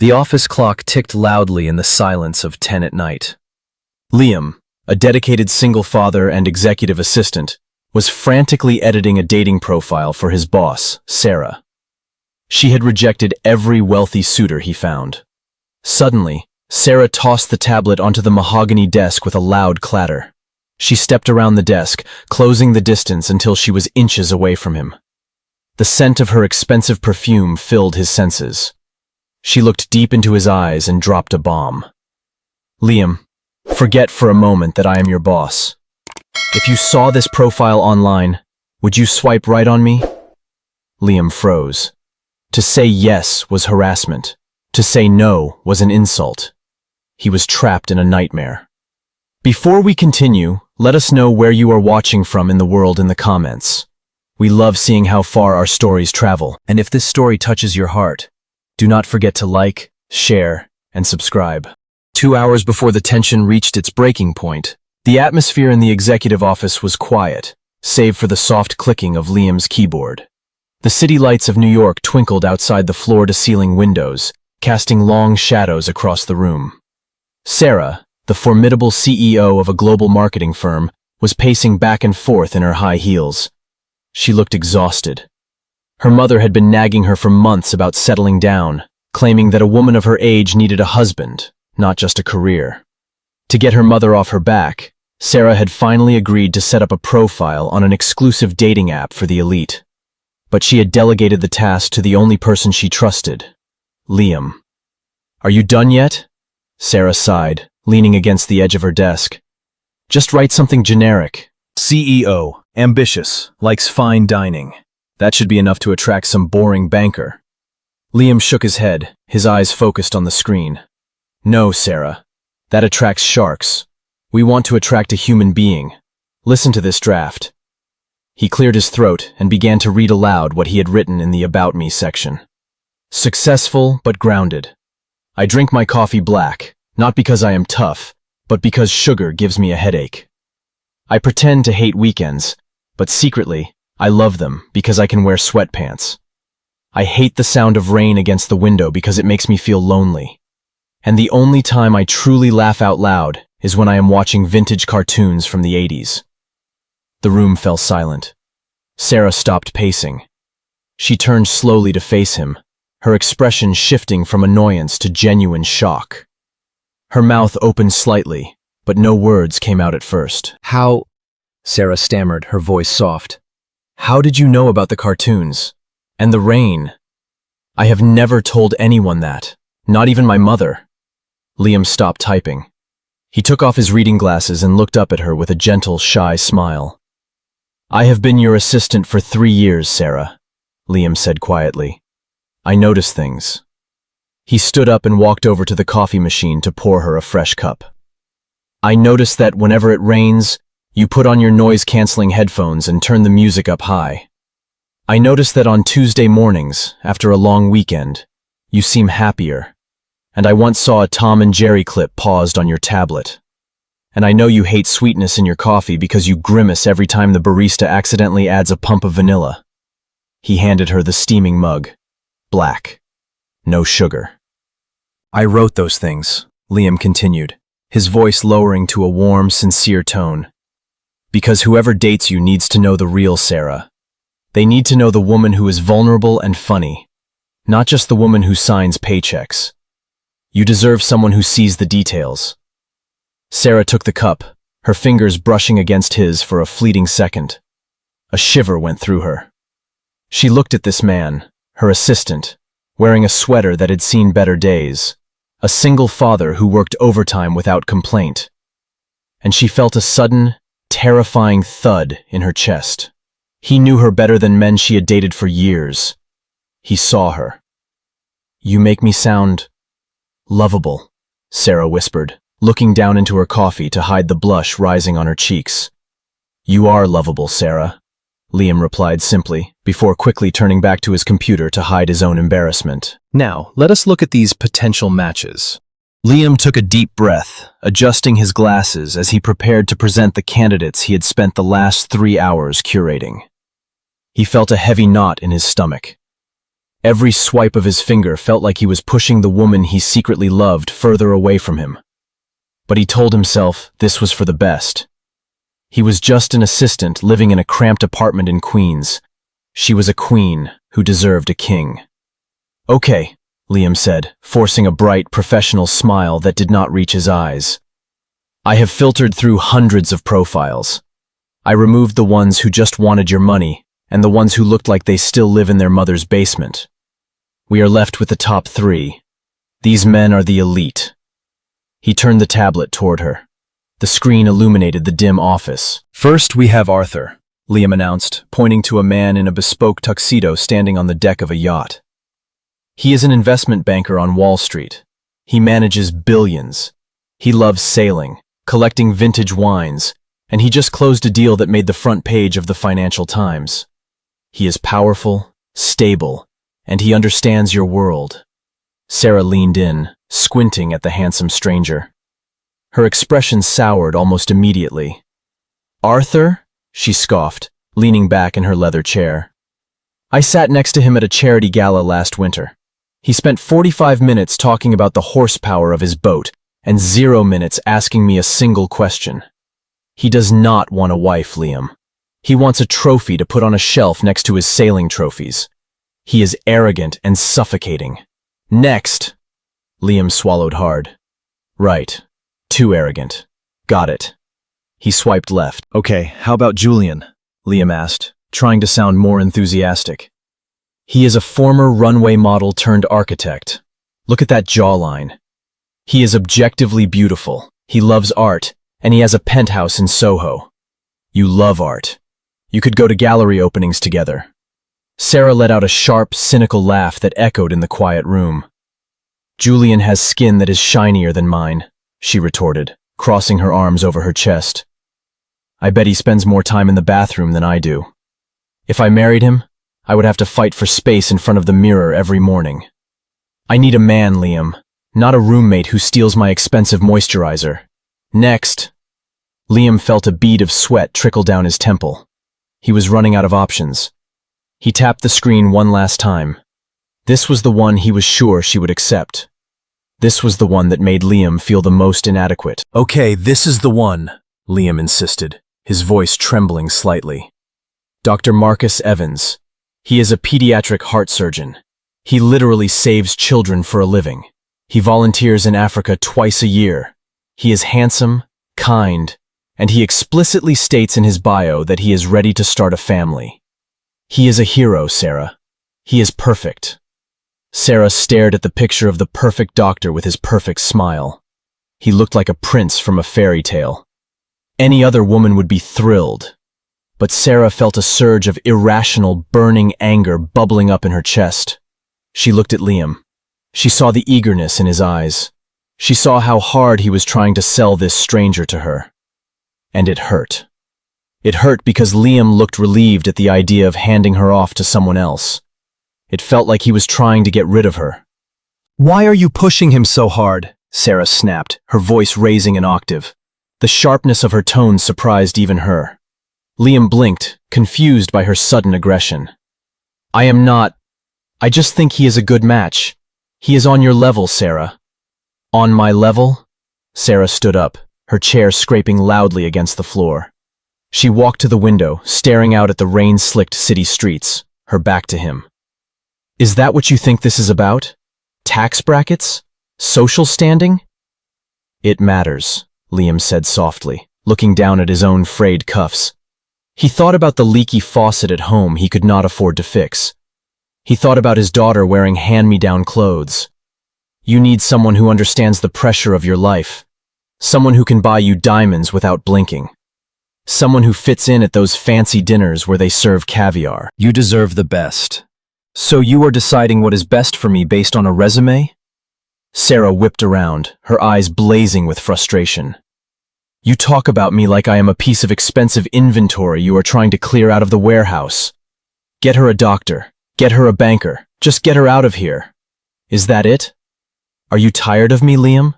The office clock ticked loudly in the silence of 10 at night. Liam, a dedicated single father and executive assistant, was frantically editing a dating profile for his boss, Sarah. She had rejected every wealthy suitor he found. Suddenly, Sarah tossed the tablet onto the mahogany desk with a loud clatter. She stepped around the desk, closing the distance until she was inches away from him. The scent of her expensive perfume filled his senses. She looked deep into his eyes and dropped a bomb. Liam, forget for a moment that I am your boss. If you saw this profile online, would you swipe right on me? Liam froze. To say yes was harassment. To say no was an insult. He was trapped in a nightmare. Before we continue, let us know where you are watching from in the world in the comments. We love seeing how far our stories travel, and if this story touches your heart, do not forget to like, share, and subscribe. 2 hours before the tension reached its breaking point, the atmosphere in the executive office was quiet, save for the soft clicking of Liam's keyboard. The city lights of New York twinkled outside the floor-to-ceiling windows, casting long shadows across the room. Sarah, the formidable CEO of a global marketing firm, was pacing back and forth in her high heels. She looked exhausted. Her mother had been nagging her for months about settling down, claiming that a woman of her age needed a husband, not just a career. To get her mother off her back, Sarah had finally agreed to set up a profile on an exclusive dating app for the elite. But she had delegated the task to the only person she trusted, Liam. Are you done yet? Sarah sighed, leaning against the edge of her desk. Just write something generic. CEO, ambitious, likes fine dining. That should be enough to attract some boring banker. Liam shook his head, his eyes focused on the screen. No, Sarah. That attracts sharks. We want to attract a human being. Listen to this draft. He cleared his throat and began to read aloud what he had written in the About Me section. Successful but grounded. I drink my coffee black, not because I am tough, but because sugar gives me a headache. I pretend to hate weekends, but secretly, I love them because I can wear sweatpants. I hate the sound of rain against the window because it makes me feel lonely. And the only time I truly laugh out loud is when I am watching vintage cartoons from the 80s. The room fell silent. Sarah stopped pacing. She turned slowly to face him, her expression shifting from annoyance to genuine shock. Her mouth opened slightly, but no words came out at first. How? Sarah stammered, her voice soft. How did you know about the cartoons? And the rain? I have never told anyone that, not even my mother. Liam stopped typing. He took off his reading glasses and looked up at her with a gentle, shy smile. I have been your assistant for 3 years, Sarah, Liam said quietly. I notice things. He stood up and walked over to the coffee machine to pour her a fresh cup. I notice that whenever it rains, you put on your noise-canceling headphones and turn the music up high. I notice that on Tuesday mornings, after a long weekend, you seem happier. And I once saw a Tom and Jerry clip paused on your tablet. And I know you hate sweetness in your coffee because you grimace every time the barista accidentally adds a pump of vanilla. He handed her the steaming mug. Black. No sugar. I wrote those things, Liam continued, his voice lowering to a warm, sincere tone. Because whoever dates you needs to know the real Sarah. They need to know the woman who is vulnerable and funny, not just the woman who signs paychecks. You deserve someone who sees the details. Sarah took the cup, her fingers brushing against his for a fleeting second. A shiver went through her. She looked at this man, her assistant, wearing a sweater that had seen better days, a single father who worked overtime without complaint. And she felt a sudden, terrifying thud in her chest. He knew her better than men she had dated for years. He saw her. You make me sound lovable, Sarah whispered, looking down into her coffee to hide the blush rising on her cheeks. You are lovable, Sarah, Liam replied simply, before quickly turning back to his computer to hide his own embarrassment. Now, let us look at these potential matches. Liam took a deep breath, adjusting his glasses as he prepared to present the candidates he had spent the last 3 hours curating. He felt a heavy knot in his stomach. Every swipe of his finger felt like he was pushing the woman he secretly loved further away from him. But he told himself this was for the best. He was just an assistant living in a cramped apartment in Queens. She was a queen who deserved a king. "Okay," Liam said, forcing a bright, professional smile that did not reach his eyes. "I have filtered through hundreds of profiles. I removed the ones who just wanted your money and the ones who looked like they still live in their mother's basement. We are left with the top 3. These men are the elite." He turned the tablet toward her. The screen illuminated the dim office. "First, we have Arthur," Liam announced, pointing to a man in a bespoke tuxedo standing on the deck of a yacht. "He is an investment banker on Wall Street. He manages billions. He loves sailing, collecting vintage wines, and he just closed a deal that made the front page of the Financial Times. He is powerful, stable, and he understands your world." Sarah leaned in, squinting at the handsome stranger. Her expression soured almost immediately. "Arthur?" she scoffed, leaning back in her leather chair. "I sat next to him at a charity gala last winter. He spent 45 minutes talking about the horsepower of his boat and 0 minutes asking me a single question. He does not want a wife, Liam. He wants a trophy to put on a shelf next to his sailing trophies. He is arrogant and suffocating. Next!" Liam swallowed hard. "Right. Too arrogant. Got it." He swiped left. "Okay, how about Julian?" Liam asked, trying to sound more enthusiastic. "He is a former runway model turned architect. Look at that jawline. He is objectively beautiful. He loves art, and he has a penthouse in Soho. You love art. You could go to gallery openings together." Sarah let out a sharp, cynical laugh that echoed in the quiet room. "Julian has skin that is shinier than mine," she retorted, crossing her arms over her chest. "I bet he spends more time in the bathroom than I do. If I married him, I would have to fight for space in front of the mirror every morning. I need a man, Liam, not a roommate who steals my expensive moisturizer. Next." Liam felt a bead of sweat trickle down his temple. He was running out of options. He tapped the screen one last time. This was the one he was sure she would accept. This was the one that made Liam feel the most inadequate. "Okay, this is the one," Liam insisted, his voice trembling slightly. "Dr. Marcus Evans. He is a pediatric heart surgeon. He literally saves children for a living. He volunteers in Africa twice a year. He is handsome, kind, and he explicitly states in his bio that he is ready to start a family. He is a hero, Sarah. He is perfect." Sarah stared at the picture of the perfect doctor with his perfect smile. He looked like a prince from a fairy tale. Any other woman would be thrilled. But Sarah felt a surge of irrational, burning anger bubbling up in her chest. She looked at Liam. She saw the eagerness in his eyes. She saw how hard he was trying to sell this stranger to her. And it hurt. It hurt because Liam looked relieved at the idea of handing her off to someone else. It felt like he was trying to get rid of her. "Why are you pushing him so hard?" Sarah snapped, her voice raising an octave. The sharpness of her tone surprised even her. Liam blinked, confused by her sudden aggression. I just think he is a good match. He is on your level, Sarah." "On my level?" Sarah stood up, her chair scraping loudly against the floor. She walked to the window, staring out at the rain-slicked city streets, her back to him. "Is that what you think this is about? Tax brackets? Social standing?" "It matters," Liam said softly, looking down at his own frayed cuffs. He thought about the leaky faucet at home he could not afford to fix. He thought about his daughter wearing hand-me-down clothes. You need someone who understands the pressure of your life. Someone who can buy you diamonds without blinking. Someone who fits in at those fancy dinners where they serve caviar. You deserve the best. So you are deciding what is best for me based on a resume? Sarah whipped around, her eyes blazing with frustration. You talk about me like I am a piece of expensive inventory you are trying to clear out of the warehouse. Get her a doctor. Get her a banker. Just get her out of here. Is that it? Are you tired of me, Liam?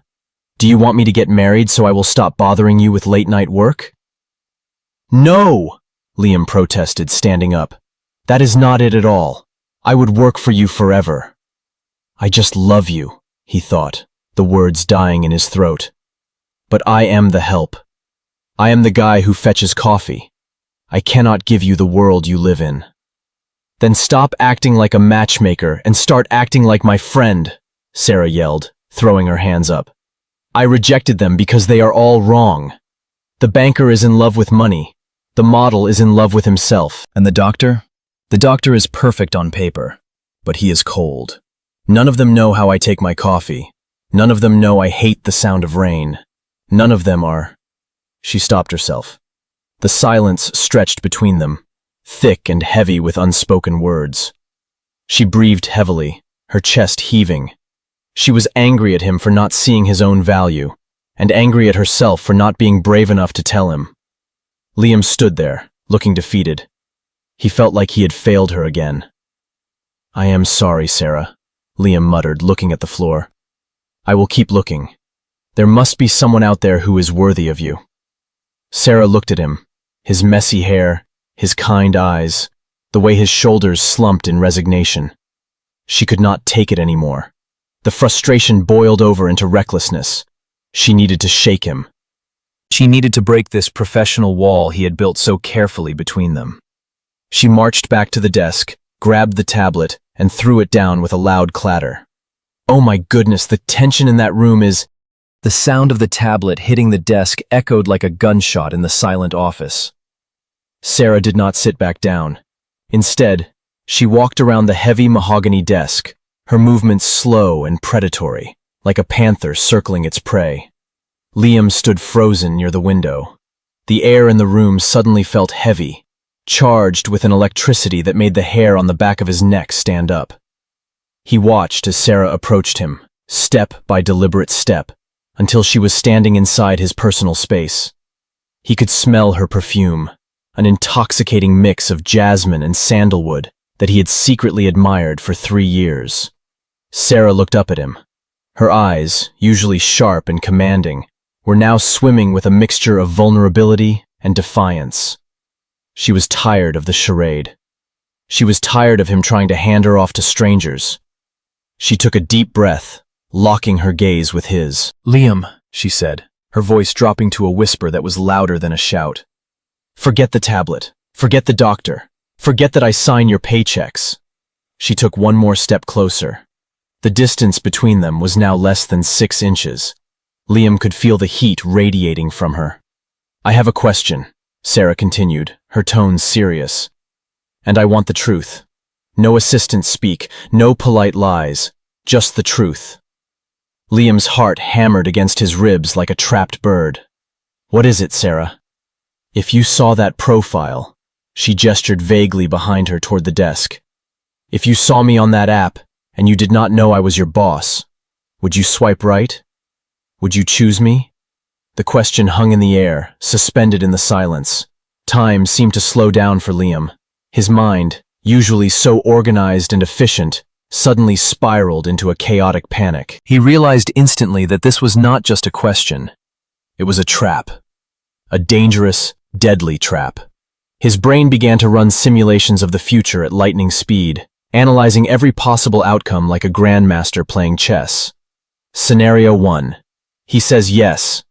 Do you want me to get married so I will stop bothering you with late-night work? No, Liam protested, standing up. That is not it at all. I would work for you forever. I just love you, he thought, the words dying in his throat. But I am the help. I am the guy who fetches coffee. I cannot give you the world you live in. Then stop acting like a matchmaker and start acting like my friend, Sarah yelled, throwing her hands up. I rejected them because they are all wrong. The banker is in love with money. The model is in love with himself. And the doctor? The doctor is perfect on paper, but he is cold. None of them know how I take my coffee. None of them know I hate the sound of rain. None of them are... She stopped herself. The silence stretched between them, thick and heavy with unspoken words. She breathed heavily, her chest heaving. She was angry at him for not seeing his own value, and angry at herself for not being brave enough to tell him. Liam stood there, looking defeated. He felt like he had failed her again. I am sorry, Sarah, Liam muttered, looking at the floor. I will keep looking. There must be someone out there who is worthy of you. Sarah looked at him, his messy hair, his kind eyes, the way his shoulders slumped in resignation. She could not take it anymore. The frustration boiled over into recklessness. She needed to shake him. She needed to break this professional wall he had built so carefully between them. She marched back to the desk, grabbed the tablet, and threw it down with a loud clatter. Oh my goodness, the tension in that room is... The sound of the tablet hitting the desk echoed like a gunshot in the silent office. Sarah did not sit back down. Instead, she walked around the heavy mahogany desk, her movements slow and predatory, like a panther circling its prey. Liam stood frozen near the window. The air in the room suddenly felt heavy, charged with an electricity that made the hair on the back of his neck stand up. He watched as Sarah approached him, step by deliberate step, until she was standing inside his personal space. He could smell her perfume, an intoxicating mix of jasmine and sandalwood that he had secretly admired for 3 years. Sarah looked up at him. Her eyes, usually sharp and commanding, were now swimming with a mixture of vulnerability and defiance. She was tired of the charade. She was tired of him trying to hand her off to strangers. She took a deep breath, locking her gaze with his. Liam, she said, her voice dropping to a whisper that was louder than a shout. Forget the tablet. Forget the doctor. Forget that I sign your paychecks. She took one more step closer. The distance between them was now less than 6 inches. Liam could feel the heat radiating from her. I have a question, Sarah continued, her tone serious. And I want the truth. No assistant speak, no polite lies, just the truth. Liam's heart hammered against his ribs like a trapped bird. What is it, Sarah? If you saw that profile, she gestured vaguely behind her toward the desk. If you saw me on that app, and you did not know I was your boss, would you swipe right? Would you choose me? The question hung in the air, suspended in the silence. Time seemed to slow down for Liam. His mind, usually so organized and efficient, suddenly spiraled into a chaotic panic. He realized instantly that this was not just a question. It was a trap. A dangerous, deadly trap. His brain began to run simulations of the future at lightning speed, analyzing every possible outcome like a grandmaster playing chess. Scenario 1. He says yes.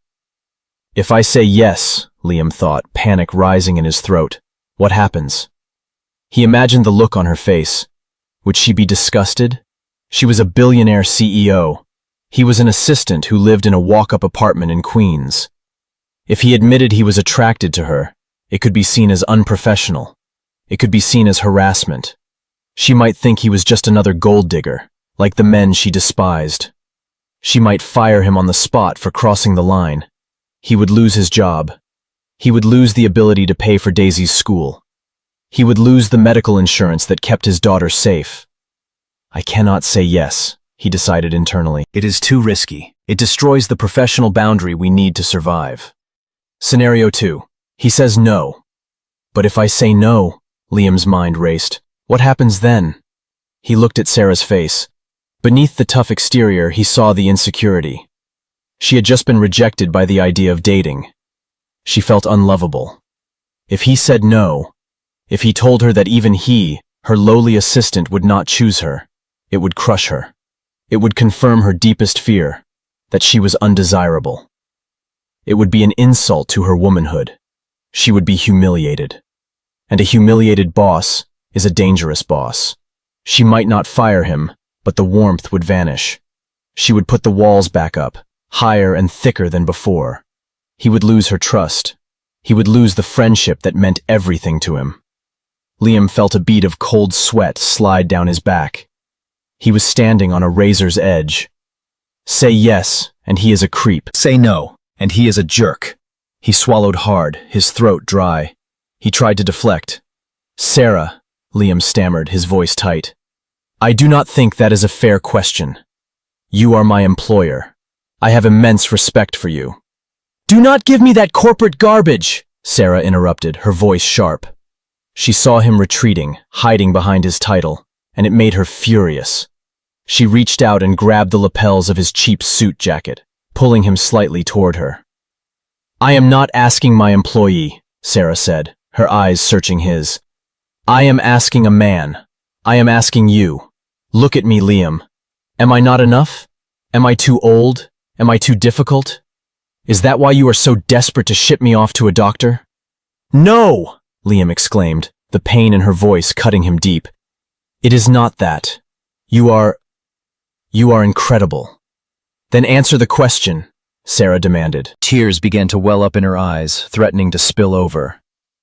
If I say yes, Liam thought, panic rising in his throat, what happens? He imagined the look on her face. Would she be disgusted? She was a billionaire CEO. He was an assistant who lived in a walk-up apartment in Queens. If he admitted he was attracted to her, it could be seen as unprofessional. It could be seen as harassment. She might think he was just another gold digger, like the men she despised. She might fire him on the spot for crossing the line. He would lose his job. He would lose the ability to pay for Daisy's school. He would lose the medical insurance that kept his daughter safe. I cannot say yes, he decided internally. It is too risky. It destroys the professional boundary we need to survive. Scenario 2. He says no. But if I say no, Liam's mind raced, what happens then? He looked at Sarah's face. Beneath the tough exterior, he saw the insecurity. She had just been rejected by the idea of dating. She felt unlovable. If he said no, if he told her that even he, Her lowly assistant would not choose her. It would crush her. It would confirm her deepest fear, that she was undesirable. It would be an insult to her womanhood. She would be humiliated. And a humiliated boss is a dangerous boss. She might not fire him, but the warmth would vanish. She would put the walls back up, higher and thicker than before. He would lose her trust. He would lose the friendship that meant everything to him. Liam felt a bead of cold sweat slide down his back. He was standing on a razor's edge. Say yes, and he is a creep. Say no, and he is a jerk. He swallowed hard, his throat dry. He tried to deflect. Sarah, Liam stammered, his voice tight. I do not think that is a fair question. You are my employer. I have immense respect for you. Do not give me that corporate garbage, Sarah interrupted, her voice sharp. She saw him retreating, hiding behind his title, and it made her furious. She reached out and grabbed the lapels of his cheap suit jacket, pulling him slightly toward her. I am not asking my employee, Sarah said, her eyes searching his. I am asking a man. I am asking you. Look at me, Liam. Am I not enough? Am I too old? Am I too difficult? Is that why you are so desperate to ship me off to a doctor? No! Liam exclaimed, the pain in her voice cutting him deep. It is not that. You are incredible. Then answer the question, Sarah demanded. Tears began to well up in her eyes, threatening to spill over.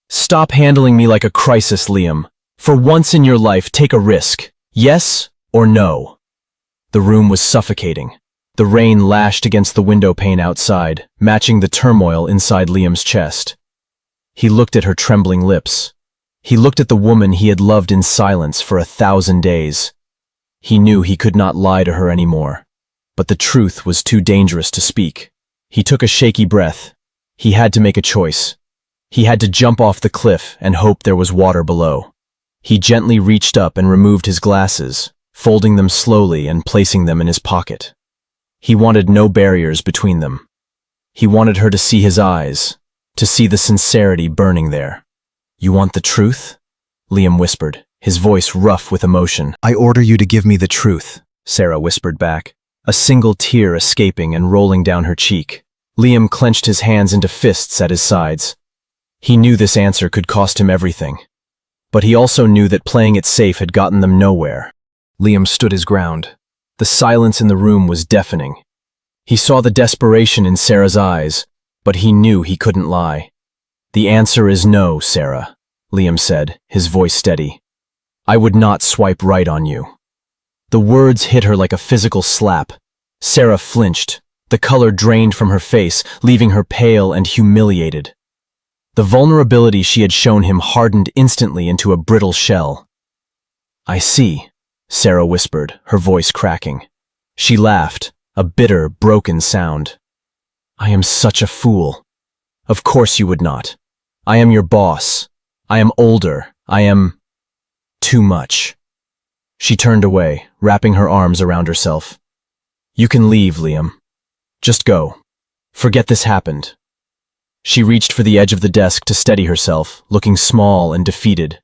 Stop handling me like a crisis, Liam. For once in your life, take a risk. Yes or no? The room was suffocating. The rain lashed against the window pane outside, matching the turmoil inside Liam's chest. He looked at her trembling lips. He looked at the woman he had loved in silence for 1,000 days. He knew he could not lie to her anymore. But the truth was too dangerous to speak. He took a shaky breath. He had to make a choice. He had to jump off the cliff and hope there was water below. He gently reached up and removed his glasses, folding them slowly and placing them in his pocket. He wanted no barriers between them. He wanted her to see his eyes, to see the sincerity burning there. You want the truth? Liam whispered, his voice rough with emotion. I order you to give me the truth, Sarah whispered back, a single tear escaping and rolling down her cheek. Liam clenched his hands into fists at his sides. He knew this answer could cost him everything. But he also knew that playing it safe had gotten them nowhere. Liam stood his ground. The silence in the room was deafening. He saw the desperation in Sarah's eyes, but he knew he couldn't lie. The answer is no, Sarah, Liam said, his voice steady. I would not swipe right on you. The words hit her like a physical slap. Sarah flinched. The color drained from her face, leaving her pale and humiliated. The vulnerability she had shown him hardened instantly into a brittle shell. I see, Sarah whispered, her voice cracking. She laughed, a bitter, broken sound. I am such a fool. Of course you would not. I am your boss. I am older. I am too much. She turned away, wrapping her arms around herself. You can leave, Liam. Just go. Forget this happened. She reached for the edge of the desk to steady herself, looking small and defeated.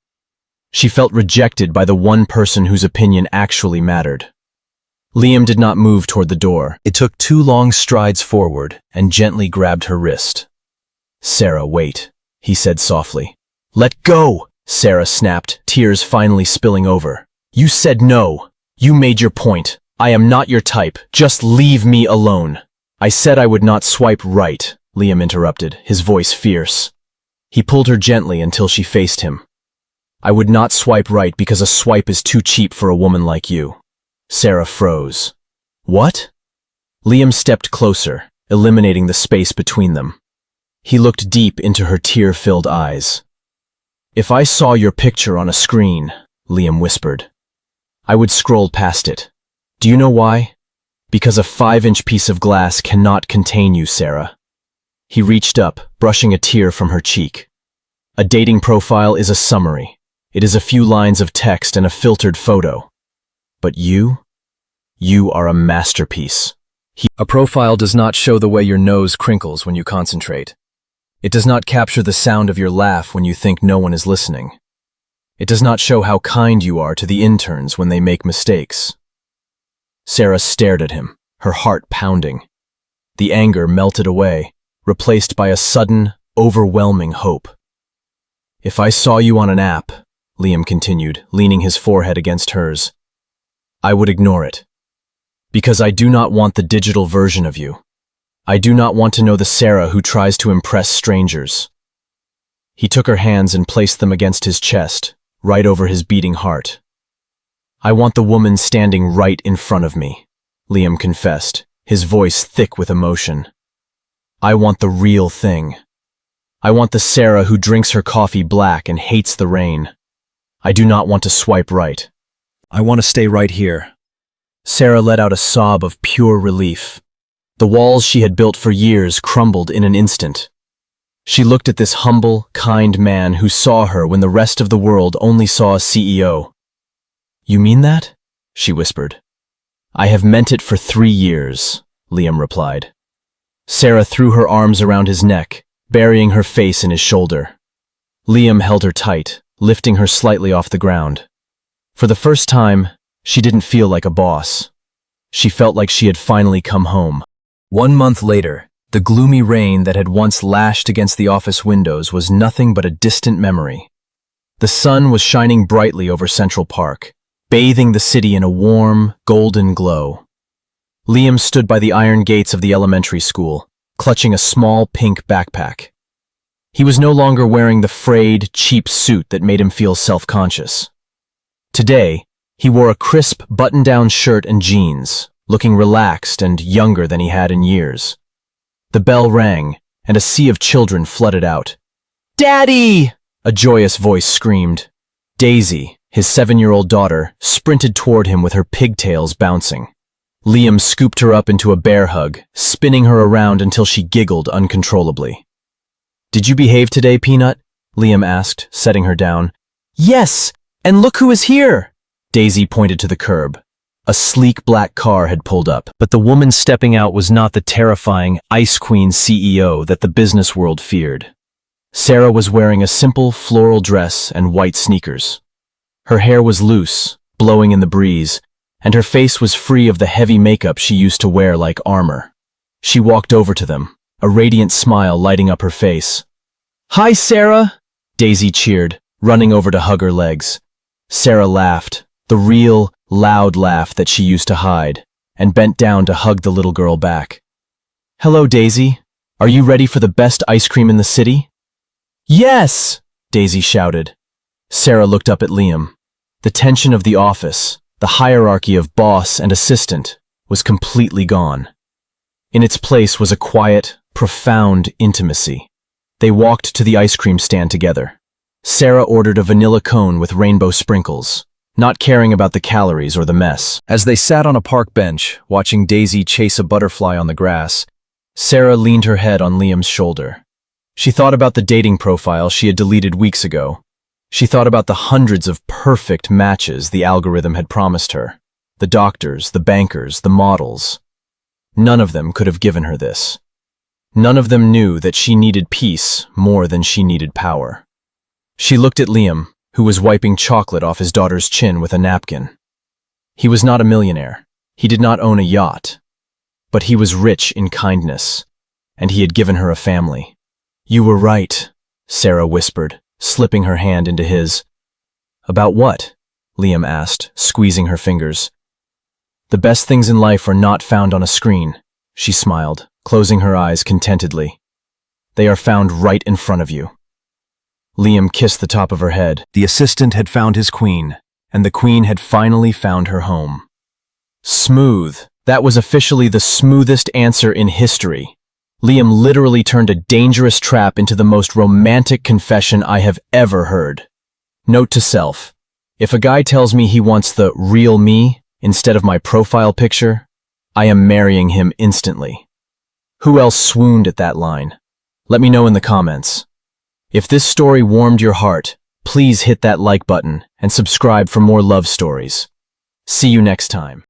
She felt rejected by the one person whose opinion actually mattered. Liam did not move toward the door. It took 2 long strides forward and gently grabbed her wrist. Sarah, wait, he said softly. Let go, Sarah snapped, tears finally spilling over. You said no. You made your point. I am not your type. Just leave me alone. I said I would not swipe right, Liam interrupted, his voice fierce. He pulled her gently until she faced him. I would not swipe right because a swipe is too cheap for a woman like you. Sarah froze. What? Liam stepped closer, eliminating the space between them. He looked deep into her tear-filled eyes. If I saw your picture on a screen, Liam whispered, I would scroll past it. Do you know why? Because a 5-inch piece of glass cannot contain you, Sarah. He reached up, brushing a tear from her cheek. A dating profile is a summary. It is a few lines of text and a filtered photo. But you are a masterpiece. A profile does not show the way your nose crinkles when you concentrate. It does not capture the sound of your laugh when you think no one is listening. It does not show how kind you are to the interns when they make mistakes. Sarah stared at him, her heart pounding. The anger melted away, replaced by a sudden, overwhelming hope. If I saw you on an app, Liam continued, leaning his forehead against hers, I would ignore it. Because I do not want the digital version of you. I do not want to know the Sarah who tries to impress strangers. He took her hands and placed them against his chest, right over his beating heart. I want the woman standing right in front of me, Liam confessed, his voice thick with emotion. I want the real thing. I want the Sarah who drinks her coffee black and hates the rain. I do not want to swipe right. I want to stay right here. Sarah let out a sob of pure relief. The walls she had built for years crumbled in an instant. She looked at this humble, kind man who saw her when the rest of the world only saw a CEO. You mean that? She whispered. I have meant it for 3 years, Liam replied. Sarah threw her arms around his neck, burying her face in his shoulder. Liam held her tight, lifting her slightly off the ground. For the first time, she didn't feel like a boss. She felt like she had finally come home. 1 month later, the gloomy rain that had once lashed against the office windows was nothing but a distant memory. The sun was shining brightly over Central Park, bathing the city in a warm, golden glow. Liam stood by the iron gates of the elementary school, clutching a small pink backpack. He was no longer wearing the frayed, cheap suit that made him feel self-conscious. Today, he wore a crisp button-down shirt and jeans, looking relaxed and younger than he had in years. The bell rang, and a sea of children flooded out. "Daddy!" a joyous voice screamed. Daisy, his 7-year-old daughter, sprinted toward him with her pigtails bouncing. Liam scooped her up into a bear hug, spinning her around until she giggled uncontrollably. "Did you behave today, Peanut?" Liam asked, setting her down. "Yes, and look who is here!" Daisy pointed to the curb. A sleek black car had pulled up, but the woman stepping out was not the terrifying Ice Queen CEO that the business world feared. Sarah was wearing a simple floral dress and white sneakers. Her hair was loose, blowing in the breeze, and her face was free of the heavy makeup she used to wear like armor. She walked over to them, a radiant smile lighting up her face. "Hi, Sarah!" Daisy cheered, running over to hug her legs. Sarah laughed, the real, loud laugh that she used to hide, and bent down to hug the little girl back. "Hello, Daisy. Are you ready for the best ice cream in the city?" "Yes!" Daisy shouted. Sarah looked up at Liam. The tension of the office, the hierarchy of boss and assistant, was completely gone. In its place was a quiet, profound intimacy. They walked to the ice cream stand together. Sarah ordered a vanilla cone with rainbow sprinkles, not caring about the calories or the mess. As they sat on a park bench, watching Daisy chase a butterfly on the grass, Sarah leaned her head on Liam's shoulder. She thought about the dating profile she had deleted weeks ago. She thought about the hundreds of perfect matches the algorithm had promised her. The doctors, the bankers, the models. None of them could have given her this. None of them knew that she needed peace more than she needed power. She looked at Liam, who was wiping chocolate off his daughter's chin with a napkin. He was not a millionaire. He did not own a yacht. But he was rich in kindness, and he had given her a family. "You were right," Sarah whispered, slipping her hand into his. "About what?" Liam asked, squeezing her fingers. "The best things in life are not found on a screen," she smiled, closing her eyes contentedly. "They are found right in front of you." Liam kissed the top of her head. The assistant had found his queen, and the queen had finally found her home. Smooth. That was officially the smoothest answer in history. Liam literally turned a dangerous trap into the most romantic confession I have ever heard. Note to self: if a guy tells me he wants the real me instead of my profile picture, I am marrying him instantly. Who else swooned at that line? Let me know in the comments. If this story warmed your heart, please hit that like button and subscribe for more love stories. See you next time.